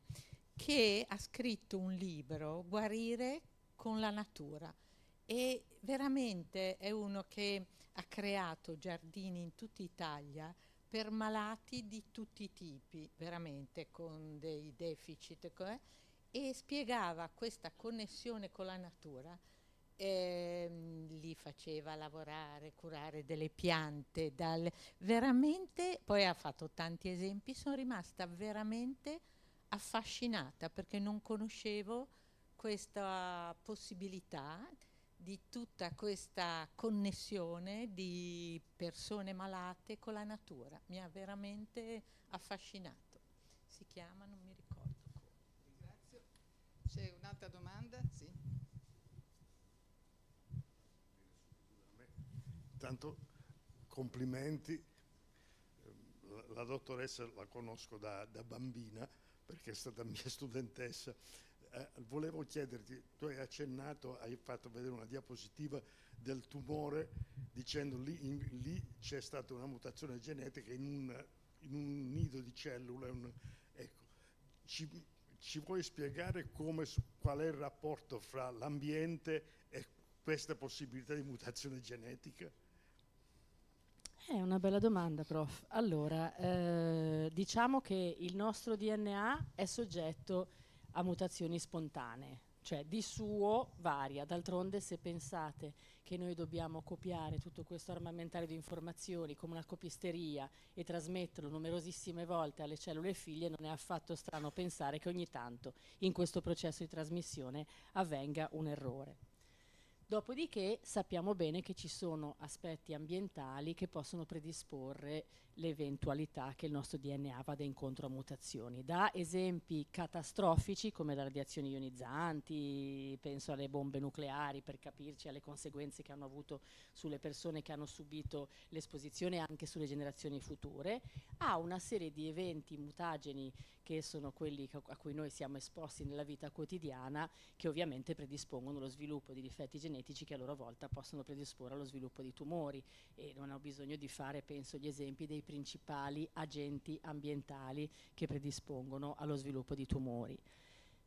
che ha scritto un libro, Guarire con la natura, e veramente è uno che ha creato giardini in tutta Italia per malati di tutti i tipi, veramente con dei deficit, e spiegava questa connessione con la natura. Li faceva lavorare, curare delle piante, veramente, poi ha fatto tanti esempi, sono rimasta veramente affascinata perché non conoscevo questa possibilità di tutta questa connessione di persone malate con la natura. Mi ha veramente affascinato. Si chiama, non mi ricordo come. Ringrazio. C'è un'altra domanda? Sì. Tanto complimenti, la dottoressa la conosco da bambina perché è stata mia studentessa. Volevo chiederti, tu hai accennato, hai fatto vedere una diapositiva del tumore dicendo lì c'è stata una mutazione genetica in un nido di cellule. Ecco, ci vuoi spiegare qual è il rapporto fra l'ambiente e questa possibilità di mutazione genetica? È una bella domanda, prof. Allora, diciamo che il nostro DNA è soggetto a mutazioni spontanee, cioè di suo varia. D'altronde, se pensate che noi dobbiamo copiare tutto questo armamentario di informazioni come una copisteria e trasmetterlo numerosissime volte alle cellule figlie, non è affatto strano pensare che ogni tanto in questo processo di trasmissione avvenga un errore. Dopodiché sappiamo bene che ci sono aspetti ambientali che possono predisporre l'eventualità che il nostro DNA vada incontro a mutazioni. Da esempi catastrofici come le radiazioni ionizzanti, penso alle bombe nucleari per capirci, alle conseguenze che hanno avuto sulle persone che hanno subito l'esposizione e anche sulle generazioni future, a una serie di eventi mutageni che sono quelli a cui noi siamo esposti nella vita quotidiana, che ovviamente predispongono lo sviluppo di difetti genetici che a loro volta possono predisporre allo sviluppo di tumori. E non ho bisogno di fare, penso, gli esempi dei principali agenti ambientali che predispongono allo sviluppo di tumori.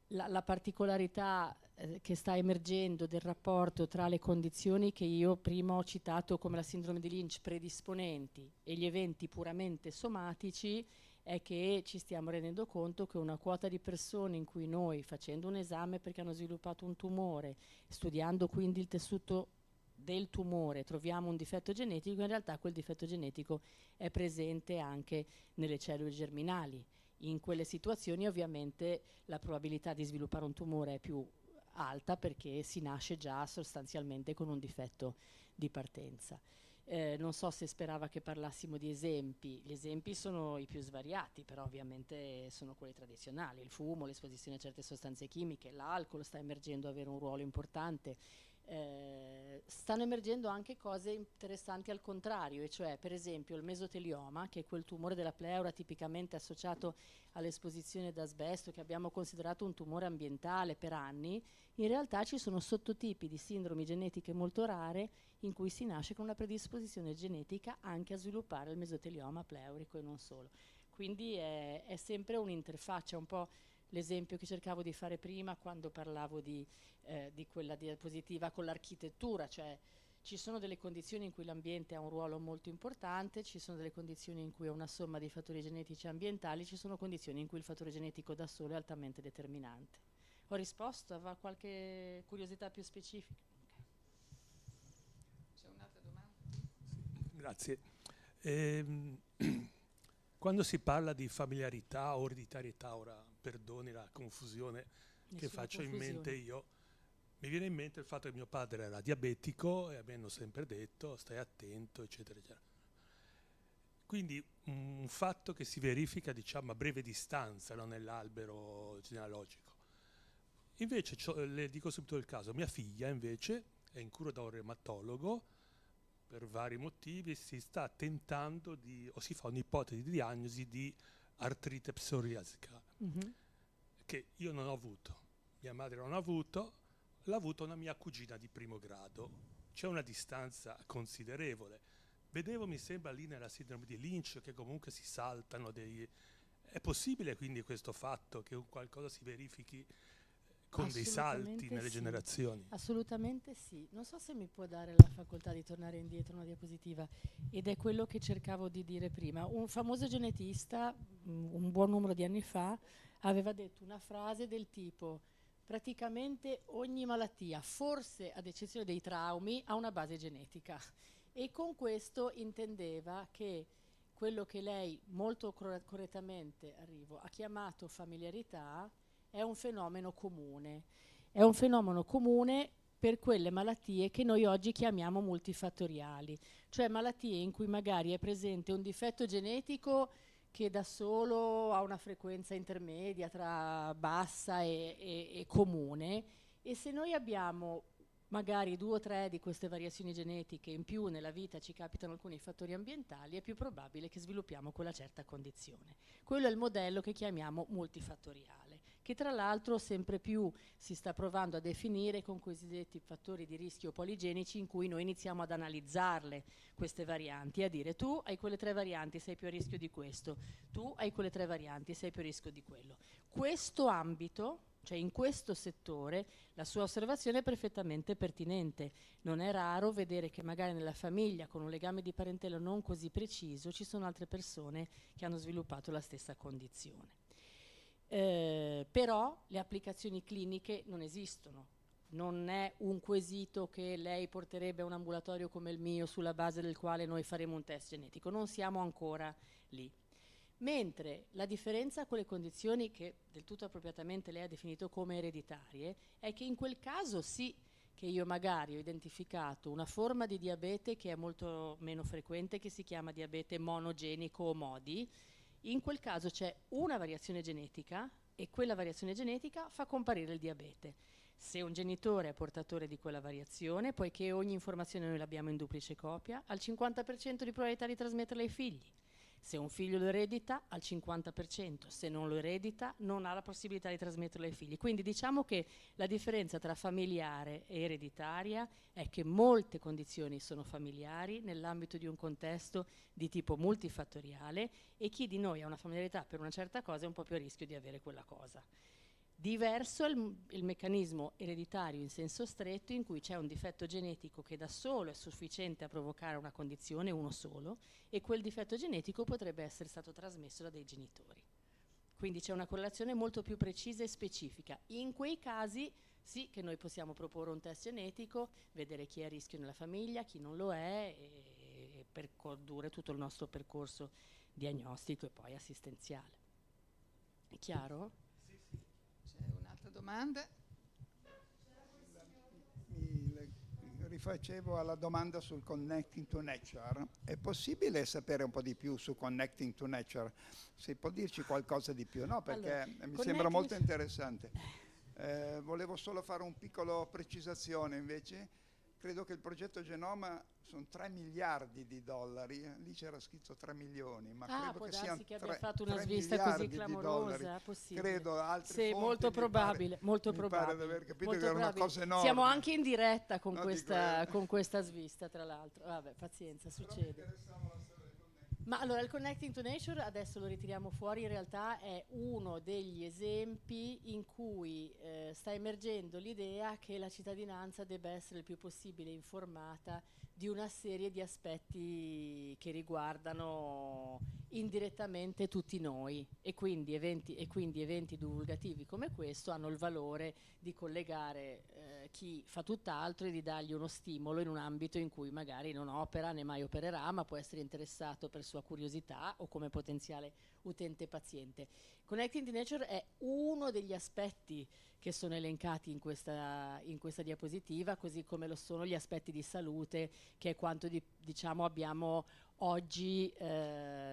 La particolarità che sta emergendo del rapporto tra le condizioni che io prima ho citato come la sindrome di Lynch predisponenti e gli eventi puramente somatici è che ci stiamo rendendo conto che una quota di persone in cui noi, facendo un esame perché hanno sviluppato un tumore, studiando quindi il tessuto del tumore, troviamo un difetto genetico, in realtà quel difetto genetico è presente anche nelle cellule germinali. In quelle situazioni ovviamente la probabilità di sviluppare un tumore è più alta perché si nasce già sostanzialmente con un difetto di partenza. Non so se sperava che parlassimo di esempi. Gli esempi sono i più svariati, però ovviamente sono quelli tradizionali: il fumo, l'esposizione a certe sostanze chimiche, l'alcol sta emergendo avere un ruolo importante. Stanno emergendo anche cose interessanti al contrario, e cioè per esempio il mesotelioma, che è quel tumore della pleura tipicamente associato all'esposizione d'asbesto, che abbiamo considerato un tumore ambientale per anni. In realtà ci sono sottotipi di sindromi genetiche molto rare in cui si nasce con una predisposizione genetica anche a sviluppare il mesotelioma pleurico e non solo. Quindi è sempre un'interfaccia, un po' l'esempio che cercavo di fare prima quando parlavo di quella diapositiva con l'architettura, cioè ci sono delle condizioni in cui l'ambiente ha un ruolo molto importante, ci sono delle condizioni in cui è una somma di fattori genetici e ambientali, ci sono condizioni in cui il fattore genetico da solo è altamente determinante. Ho risposto? Aveva qualche curiosità più specifica? C'è un'altra domanda? Grazie. Quando si parla di familiarità o ereditarietà, ora perdoni la confusione che faccio in mente io, mi viene in mente il fatto che mio padre era diabetico e mi hanno sempre detto stai attento, eccetera, eccetera. Quindi un fatto che si verifica, diciamo, a breve distanza, no, nell'albero genealogico. Invece, le dico subito il caso, mia figlia invece è in cura da un reumatologo per vari motivi, si sta tentando o si fa un'ipotesi di diagnosi di artrite psoriasica, che io non ho avuto, mia madre non ha avuto, l'ha avuto una mia cugina di primo grado. C'è una distanza considerevole. Vedevo, mi sembra, lì nella sindrome di Lynch che comunque si saltano dei... È possibile quindi questo fatto che qualcosa si verifichi con dei salti nelle generazioni? Assolutamente sì. Non so se mi può dare la facoltà di tornare indietro una diapositiva, ed è quello che cercavo di dire prima. Un famoso genetista, un buon numero di anni fa, aveva detto una frase del tipo: praticamente ogni malattia, forse ad eccezione dei traumi, ha una base genetica. E con questo intendeva che quello che lei molto correttamente ha chiamato familiarità è un fenomeno comune. È un fenomeno comune per quelle malattie che noi oggi chiamiamo multifattoriali, cioè malattie in cui magari è presente un difetto genetico che da solo ha una frequenza intermedia tra bassa e comune, e se noi abbiamo magari 2 o 3 di queste variazioni genetiche in più nella vita, ci capitano alcuni fattori ambientali, è più probabile che sviluppiamo quella certa condizione. Quello è il modello che chiamiamo multifattoriale, che tra l'altro sempre più si sta provando a definire con cosiddetti fattori di rischio poligenici, in cui noi iniziamo ad analizzarle queste varianti, a dire tu hai quelle 3 varianti, sei più a rischio di questo, tu hai quelle 3 varianti, sei più a rischio di quello. Questo ambito, cioè in questo settore, la sua osservazione è perfettamente pertinente. Non è raro vedere che magari nella famiglia, con un legame di parentela non così preciso, ci sono altre persone che hanno sviluppato la stessa condizione. Però le applicazioni cliniche non esistono. Non è un quesito che lei porterebbe a un ambulatorio come il mio sulla base del quale noi faremo un test genetico. Non siamo ancora lì. Mentre la differenza con le condizioni che del tutto appropriatamente lei ha definito come ereditarie è che in quel caso sì, che io magari ho identificato una forma di diabete che è molto meno frequente, che si chiama diabete monogenico o MODI, in quel caso c'è una variazione genetica e quella variazione genetica fa comparire il diabete. Se un genitore è portatore di quella variazione, poiché ogni informazione noi l'abbiamo in duplice copia, ha il 50% di probabilità di trasmetterla ai figli. Se un figlio lo eredita, al 50%, se non lo eredita, non ha la possibilità di trasmetterlo ai figli. Quindi diciamo che la differenza tra familiare e ereditaria è che molte condizioni sono familiari nell'ambito di un contesto di tipo multifattoriale e chi di noi ha una familiarità per una certa cosa è un po' più a rischio di avere quella cosa. Diverso è il meccanismo ereditario in senso stretto, in cui c'è un difetto genetico che da solo è sufficiente a provocare una condizione, uno solo, e quel difetto genetico potrebbe essere stato trasmesso da dei genitori. Quindi c'è una correlazione molto più precisa e specifica. In quei casi sì che noi possiamo proporre un test genetico, vedere chi è a rischio nella famiglia, chi non lo è, e percondurre tutto il nostro percorso diagnostico e poi assistenziale. È chiaro? Un'altra domanda? Rifacevo alla domanda sul Connecting to Nature. È possibile sapere un po' di più su Connecting to Nature? Se può dirci qualcosa di più, no? Perché allora, mi sembra molto interessante. Volevo solo fare un piccolo precisazione invece. Credo che il progetto Genoma sono 3 miliardi di dollari, lì c'era scritto 3 milioni, ma credo può che darsi siano che abbia 3, fatto una 3 svista così miliardi di clamorosa, dollari. possibile. Credo altre sì, fonti molto probabile, molto mi probabile. pare di aver capito molto che era una probabile. cosa enorme. Siamo anche in diretta con, No, con questa svista, tra l'altro. Vabbè, pazienza, succede. Ma allora il Connecting to Nature adesso lo ritiriamo fuori, in realtà è uno degli esempi in cui sta emergendo l'idea che la cittadinanza debba essere il più possibile informata di una serie di aspetti che riguardano indirettamente tutti noi e quindi eventi divulgativi come questo hanno il valore di collegare chi fa tutt'altro e di dargli uno stimolo in un ambito in cui magari non opera né mai opererà, ma può essere interessato per sua curiosità o come potenziale utente paziente. Connecting to Nature è uno degli aspetti che sono elencati in questa diapositiva, così come lo sono gli aspetti di salute, che è quanto diciamo abbiamo oggi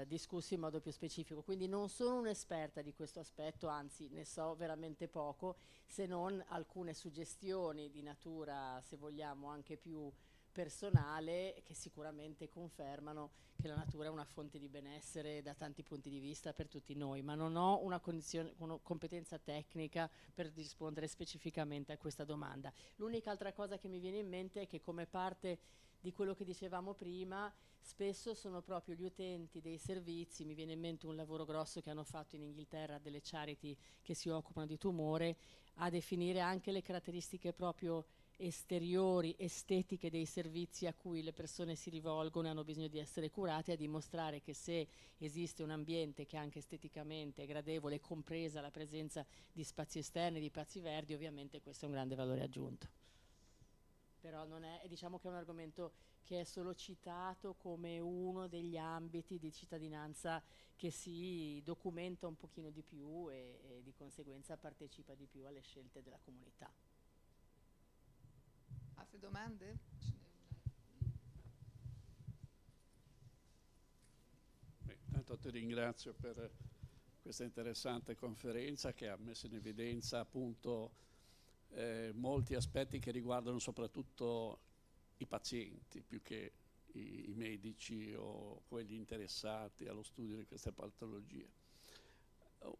discusso in modo più specifico. Quindi non sono un'esperta di questo aspetto, anzi ne so veramente poco, se non alcune suggestioni di natura, se vogliamo, anche più personale, che sicuramente confermano che la natura è una fonte di benessere da tanti punti di vista per tutti noi, ma non ho una competenza tecnica per rispondere specificamente a questa domanda. L'unica altra cosa che mi viene in mente è che, come parte di quello che dicevamo prima, spesso sono proprio gli utenti dei servizi, mi viene in mente un lavoro grosso che hanno fatto in Inghilterra delle charity che si occupano di tumore, a definire anche le caratteristiche proprio esteriori, estetiche dei servizi a cui le persone si rivolgono e hanno bisogno di essere curate, a dimostrare che se esiste un ambiente che anche esteticamente è gradevole, compresa la presenza di spazi esterni, di spazi verdi, ovviamente questo è un grande valore aggiunto. Però non è, diciamo che è un argomento che è solo citato come uno degli ambiti di cittadinanza che si documenta un pochino di più e di conseguenza partecipa di più alle scelte della comunità. Altre domande? Tanto ti ringrazio per questa interessante conferenza che ha messo in evidenza appunto molti aspetti che riguardano soprattutto i pazienti più che i medici o quelli interessati allo studio di queste patologie.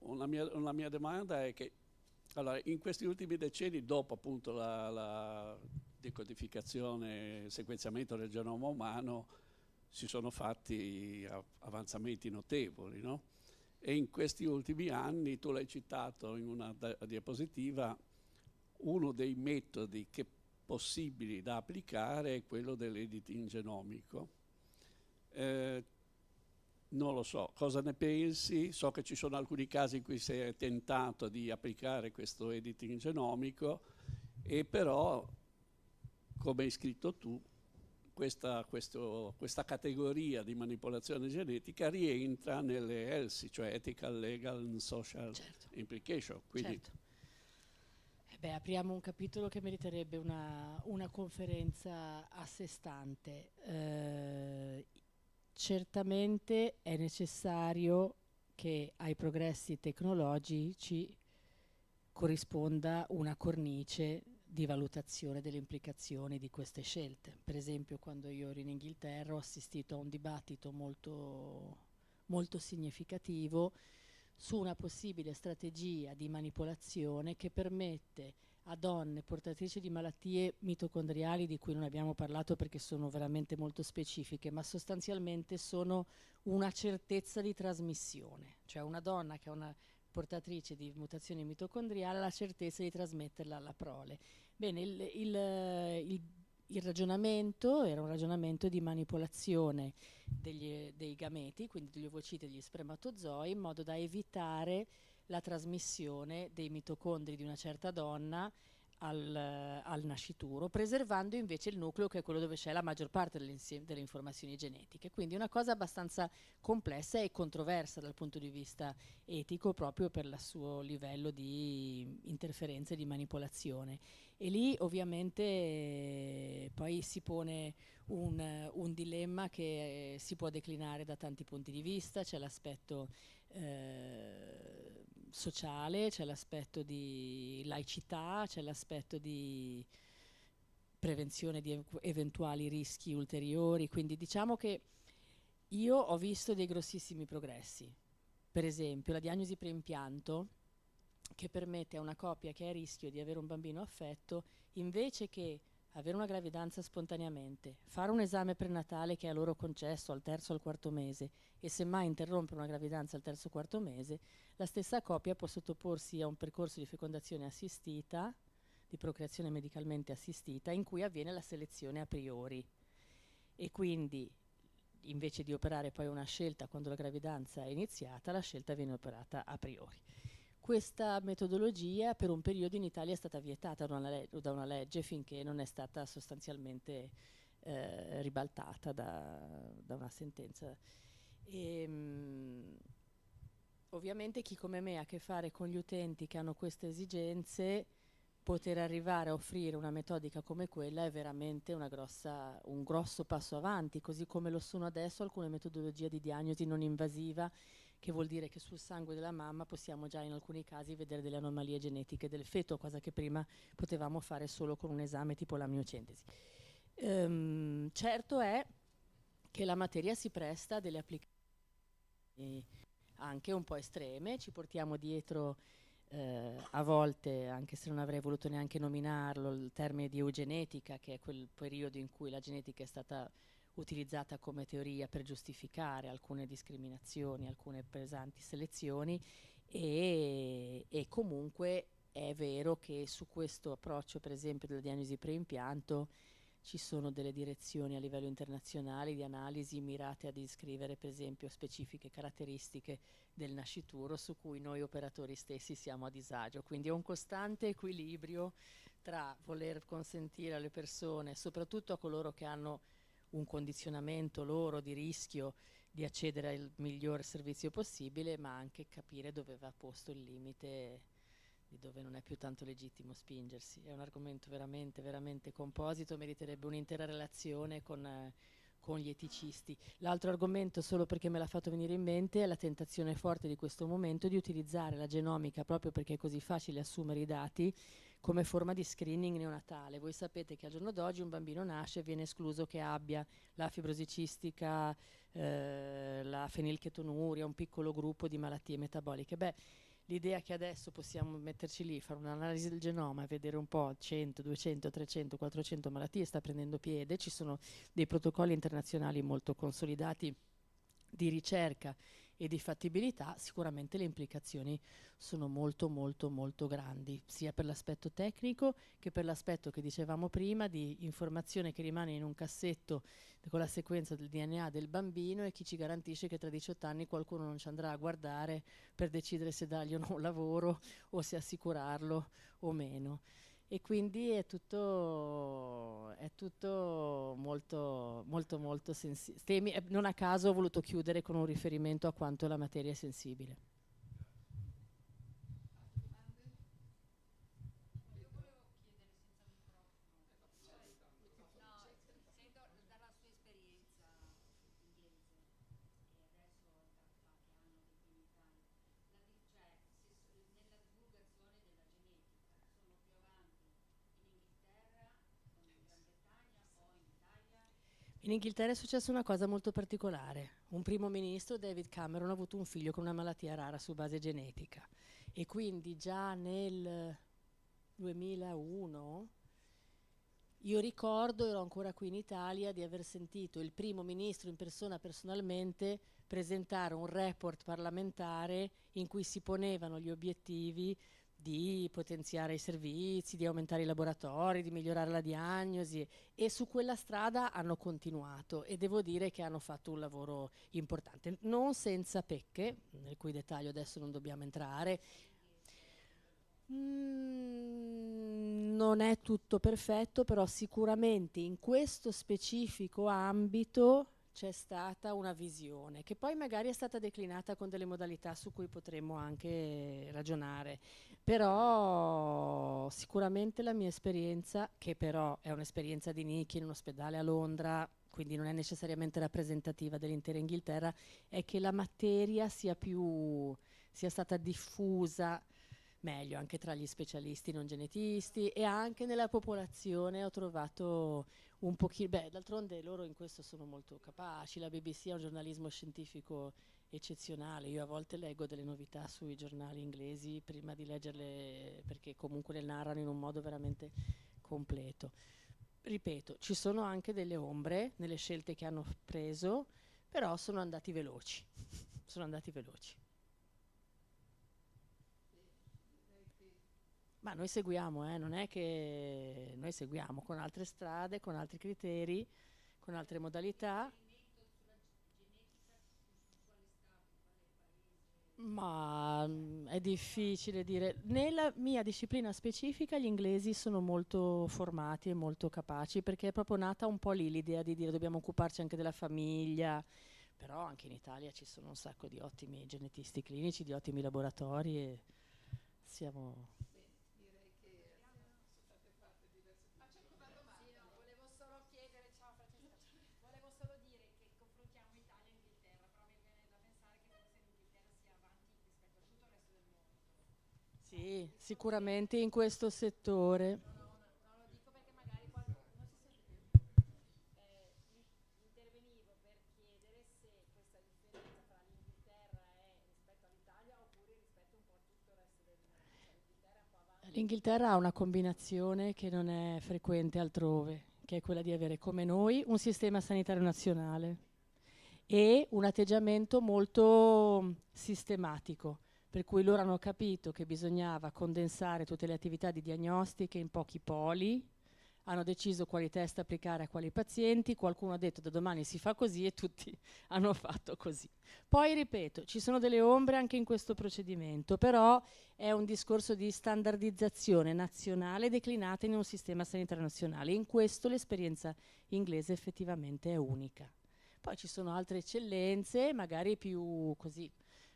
Una mia domanda è che allora, in questi ultimi decenni, dopo appunto la decodificazione, il sequenziamento del genoma umano, si sono fatti avanzamenti notevoli, no? E in questi ultimi anni, tu l'hai citato in una diapositiva, uno dei metodi che possibili da applicare è quello dell'editing genomico. Non lo so, cosa ne pensi? So che ci sono alcuni casi in cui si è tentato di applicare questo editing genomico e però, come hai scritto tu, questa categoria di manipolazione genetica rientra nelle ELSI, cioè Ethical, Legal and Social Certo. Implication. Quindi Certo. Beh, apriamo un capitolo che meriterebbe una conferenza a sé stante. Certamente è necessario che ai progressi tecnologici corrisponda una cornice di valutazione delle implicazioni di queste scelte. Per esempio, quando io ero in Inghilterra ho assistito a un dibattito molto, molto significativo su una possibile strategia di manipolazione che permette a donne portatrici di malattie mitocondriali, di cui non abbiamo parlato perché sono veramente molto specifiche, ma sostanzialmente sono una certezza di trasmissione, cioè una donna che è una portatrice di mutazione mitocondriale ha la certezza di trasmetterla alla prole. Bene, il ragionamento era un ragionamento di manipolazione dei gameti, quindi degli ovociti e degli spermatozoi, in modo da evitare la trasmissione dei mitocondri di una certa donna al nascituro, preservando invece il nucleo, che è quello dove c'è la maggior parte delle informazioni genetiche. Quindi una cosa abbastanza complessa e controversa dal punto di vista etico, proprio per il suo livello di interferenza e di manipolazione. E lì ovviamente poi si pone un dilemma che si può declinare da tanti punti di vista. C'è l'aspetto sociale, c'è l'aspetto di laicità, c'è l'aspetto di prevenzione di eventuali rischi ulteriori. Quindi diciamo che io ho visto dei grossissimi progressi. Per esempio la diagnosi preimpianto, che permette a una coppia che è a rischio di avere un bambino affetto, invece che avere una gravidanza spontaneamente, fare un esame prenatale che è a loro concesso al terzo o al quarto mese e semmai interrompere una gravidanza al terzo o quarto mese, la stessa coppia può sottoporsi a un percorso di fecondazione assistita, di procreazione medicalmente assistita, in cui avviene la selezione a priori. E quindi, invece di operare poi una scelta quando la gravidanza è iniziata, la scelta viene operata a priori. Questa metodologia per un periodo in Italia è stata vietata da una legge finché non è stata sostanzialmente ribaltata da una sentenza. Ovviamente chi come me ha a che fare con gli utenti che hanno queste esigenze, poter arrivare a offrire una metodica come quella è veramente un grosso passo avanti, così come lo sono adesso alcune metodologie di diagnosi non invasiva, che vuol dire che sul sangue della mamma possiamo già in alcuni casi vedere delle anomalie genetiche del feto, cosa che prima potevamo fare solo con un esame tipo l'amniocentesi. Certo è che la materia si presta a delle applicazioni anche un po' estreme, ci portiamo dietro a volte, anche se non avrei voluto neanche nominarlo, il termine di eugenetica, che è quel periodo in cui la genetica è stata utilizzata come teoria per giustificare alcune discriminazioni, alcune pesanti selezioni, e comunque è vero che su questo approccio, per esempio della diagnosi preimpianto, ci sono delle direzioni a livello internazionale di analisi mirate a descrivere per esempio specifiche caratteristiche del nascituro su cui noi operatori stessi siamo a disagio. Quindi è un costante equilibrio tra voler consentire alle persone, soprattutto a coloro che hanno un condizionamento loro di rischio, di accedere al miglior servizio possibile, ma anche capire dove va posto il limite, di dove non è più tanto legittimo spingersi. È un argomento veramente, veramente composito, meriterebbe un'intera relazione con gli eticisti. L'altro argomento, solo perché me l'ha fatto venire in mente, è la tentazione forte di questo momento di utilizzare la genomica, proprio perché è così facile assumere i dati, come forma di screening neonatale. Voi sapete che al giorno d'oggi un bambino nasce e viene escluso che abbia la fibrosi cistica, la fenilchetonuria, un piccolo gruppo di malattie metaboliche. Beh, l'idea che adesso possiamo metterci lì, fare un'analisi del genoma e vedere un po' 100, 200, 300, 400 malattie sta prendendo piede. Ci sono dei protocolli internazionali molto consolidati di ricerca e di fattibilità. Sicuramente le implicazioni sono molto molto molto grandi, sia per l'aspetto tecnico che per l'aspetto che dicevamo prima di informazione che rimane in un cassetto con la sequenza del DNA del bambino, e chi ci garantisce che tra 18 anni qualcuno non ci andrà a guardare per decidere se dargli o no un lavoro o se assicurarlo o meno. E quindi è tutto molto molto molto sensibile. Non a caso ho voluto chiudere con un riferimento a quanto la materia è sensibile. In Inghilterra è successa una cosa molto particolare. Un primo ministro, David Cameron, ha avuto un figlio con una malattia rara su base genetica e quindi già nel 2001, io ricordo, ero ancora qui in Italia, di aver sentito il primo ministro in persona personalmente presentare un report parlamentare in cui si ponevano gli obiettivi di potenziare i servizi, di aumentare i laboratori, di migliorare la diagnosi, e su quella strada hanno continuato e devo dire che hanno fatto un lavoro importante, non senza pecche, nel cui dettaglio adesso non dobbiamo entrare. Non è tutto perfetto, però sicuramente in questo specifico ambito c'è stata una visione che poi magari è stata declinata con delle modalità su cui potremmo anche ragionare, però sicuramente la mia esperienza, che però è un'esperienza di nicchia in un ospedale a Londra, quindi non è necessariamente rappresentativa dell'intera Inghilterra, è che la materia sia stata diffusa meglio anche tra gli specialisti non genetisti e anche nella popolazione. Ho trovato un pochino, d'altronde loro in questo sono molto capaci, la BBC ha un giornalismo scientifico eccezionale, io a volte leggo delle novità sui giornali inglesi prima di leggerle perché comunque le narrano in un modo veramente completo. Ripeto, ci sono anche delle ombre nelle scelte che hanno preso, però sono andati veloci, sono andati veloci. Ma noi seguiamo, non è che noi seguiamo con altre strade, con altri criteri, con altre modalità. Ma è difficile dire. Nella mia disciplina specifica gli inglesi sono molto formati e molto capaci, perché è proprio nata un po' lì l'idea di dire dobbiamo occuparci anche della famiglia, però anche in Italia ci sono un sacco di ottimi genetisti clinici, di ottimi laboratori e siamo... Sì, sicuramente in questo settore. Intervenivo per chiedere se questa differenza tra l'Inghilterra e rispetto all'Italia oppure rispetto un po' a tutto il resto del mondo. Cioè, l'Inghilterra è un po' avanti. L'Inghilterra ha una combinazione che non è frequente altrove, che è quella di avere come noi un sistema sanitario nazionale e un atteggiamento molto sistematico, per cui loro hanno capito che bisognava condensare tutte le attività di diagnostiche in pochi poli, hanno deciso quali test applicare a quali pazienti, qualcuno ha detto da domani si fa così e tutti hanno fatto così. Poi ripeto, ci sono delle ombre anche in questo procedimento, però è un discorso di standardizzazione nazionale declinata in un sistema sanitario nazionale. In questo l'esperienza inglese effettivamente è unica. Poi ci sono altre eccellenze, magari più così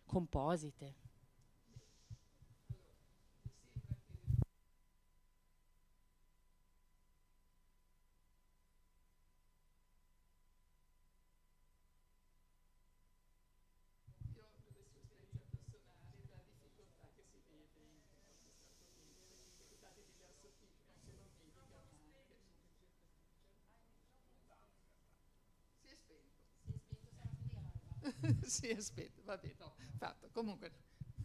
composite. Sì, aspetta, va bene, no, fatto. Comunque,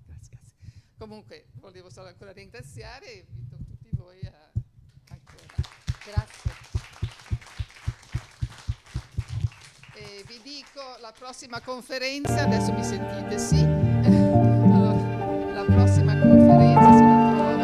grazie. Comunque, volevo solo ancora ringraziare e invito tutti voi a ancora. Grazie. E vi dico la prossima conferenza, adesso mi sentite, sì? Allora, la prossima conferenza se la trovo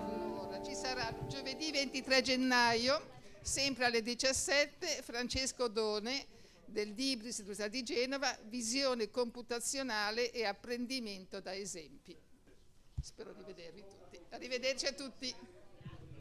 Allora, ci sarà giovedì 23 gennaio, sempre alle 17, Francesco Done del Libris Università di Genova, visione computazionale e apprendimento da esempi. Spero di vedervi tutti. Arrivederci a tutti.